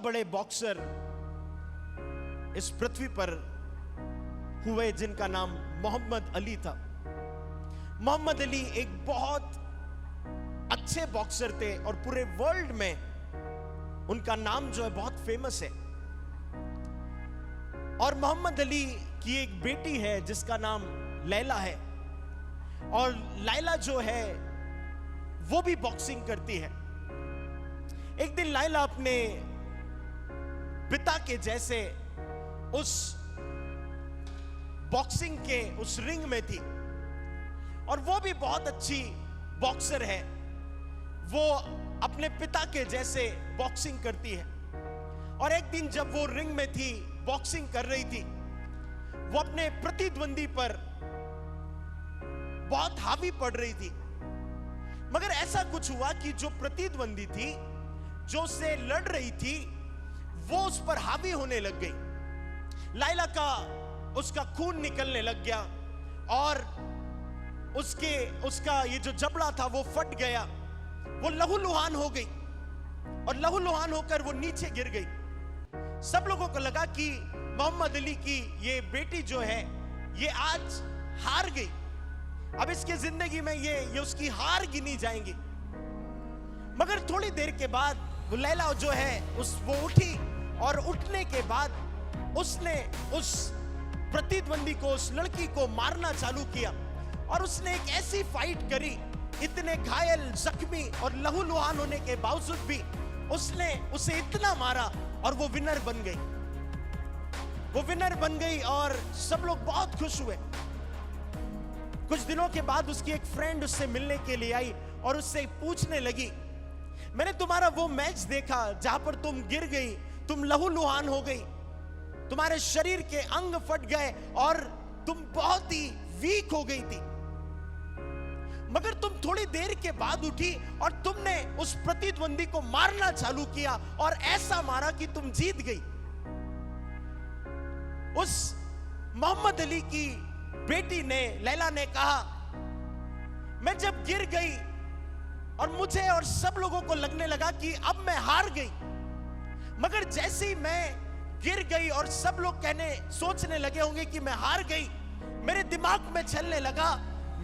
बड़े बॉक्सर इस पृथ्वी पर हुए जिनका नाम मोहम्मद अली था। मोहम्मद अली एक बहुत अच्छे बॉक्सर थे और पूरे वर्ल्ड में उनका नाम जो है बहुत फेमस है। और मोहम्मद अली की एक बेटी है जिसका नाम लैला है, और लैला जो है वो भी बॉक्सिंग करती है। एक दिन लैला अपने पिता के जैसे उस बॉक्सिंग के उस रिंग में थी, और वो भी बहुत अच्छी बॉक्सर है। वो अपने पिता के जैसे बॉक्सिंग करती है। और एक दिन जब वो रिंग में थी, बॉक्सिंग कर रही थी, वो अपने प्रतिद्वंदी पर बहुत हावी पड़ रही थी। मगर ऐसा कुछ हुआ कि जो प्रतिद्वंदी थी, जो उससे लड़ रही थी, वो उस पर हावी होने लग गई। लैला का उसका खून निकलने लग गया और उसका ये जो जबड़ा था वो फट गया। वो लहूलुहान हो गई और लहूलुहान होकर वो नीचे गिर गई। सब लोगों को लगा कि मोहम्मद अली की ये बेटी जो है ये आज हार गई। अब इसके जिंदगी में ये उसकी हार गिनी जाएंगी। मगर थोड़ी देर के बाद वो लैला जो है वो उठी, और उठने के बाद उसने उस प्रतिद्वंदी को, उस लड़की को मारना चालू किया। और उसने एक ऐसी फाइट करी, इतने घायल, जख्मी और लहूलुहान होने के बावजूद भी उसने उसे इतना मारा और वो विनर बन गई। वो विनर बन गई और सब लोग बहुत खुश हुए। कुछ दिनों के बाद उसकी एक फ्रेंड उससे मिलने के लिए आई और उससे पूछने लगी, मैंने तुम्हारा वो मैच देखा जहां पर तुम गिर गई, तुम लहूलुहान हो गई, तुम्हारे शरीर के अंग फट गए और तुम बहुत ही वीक हो गई थी। मगर तुम थोड़ी देर के बाद उठी और तुमने उस प्रतिद्वंदी को मारना चालू किया और ऐसा मारा कि तुम जीत गई। उस मोहम्मद अली की बेटी ने, लैला ने कहा, मैं जब गिर गई और मुझे और सब लोगों को लगने लगा कि अब मैं हार गई, मगर जैसे ही मैं गिर गई और सब लोग सोचने लगे होंगे कि मैं हार गई, मेरे दिमाग में चलने लगा,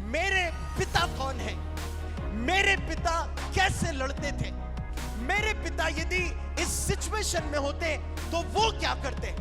मेरे पिता कौन है, मेरे पिता कैसे लड़ते थे, मेरे पिता यदि इस सिचुएशन में होते तो वो क्या करते।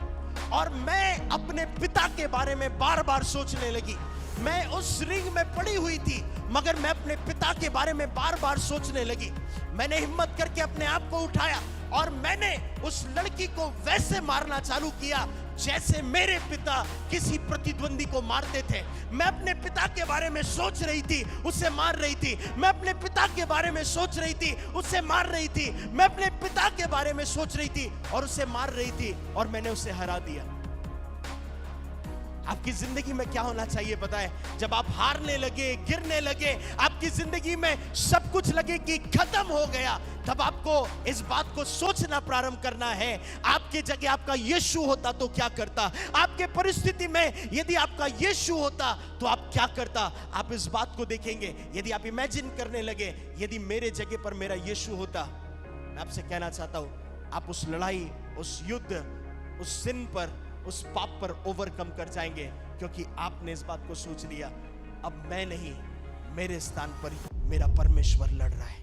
और मैं अपने पिता के बारे में बार बार सोचने लगी। मैं उस रिंग में पड़ी हुई थी, मगर मैं अपने पिता के बारे में बार बार सोचने लगी। मैंने हिम्मत करके अपने आप को उठाया और मैंने उस लड़की को वैसे मारना चालू किया जैसे मेरे पिता किसी प्रतिद्वंदी को मारते थे। मैं अपने पिता के बारे में सोच रही थी, उसे मार रही थी। मैं अपने पिता के बारे में सोच रही थी, उसे मार रही थी। मैं अपने पिता के बारे में सोच रही थी और उसे मार रही थी, और मैंने उसे हरा दिया। आपकी जिंदगी में क्या होना चाहिए पता है? जब आप हारने लगे, गिरने लगे, आपकी जिंदगी में सब कुछ लगे कि खत्म हो गया, तब आपको इस बात को सोचना प्रारंभ करना है, आपके जगह आपका यीशु होता तो क्या करता। आपके परिस्थिति में यदि आपका यीशु होता तो आप क्या करता। आप इस बात को देखेंगे। यदि आप इमेजिन करने लगे, यदि मेरे जगह पर मेरा यीशु होता, मैं आपसे कहना चाहता हूं, आप उस लड़ाई, उस युद्ध, उस सिन पर, उस पाप पर ओवरकम कर जाएंगे, क्योंकि आपने इस बात को सोच लिया, अब मैं नहीं, मेरे स्थान पर मेरा परमेश्वर लड़ रहा है।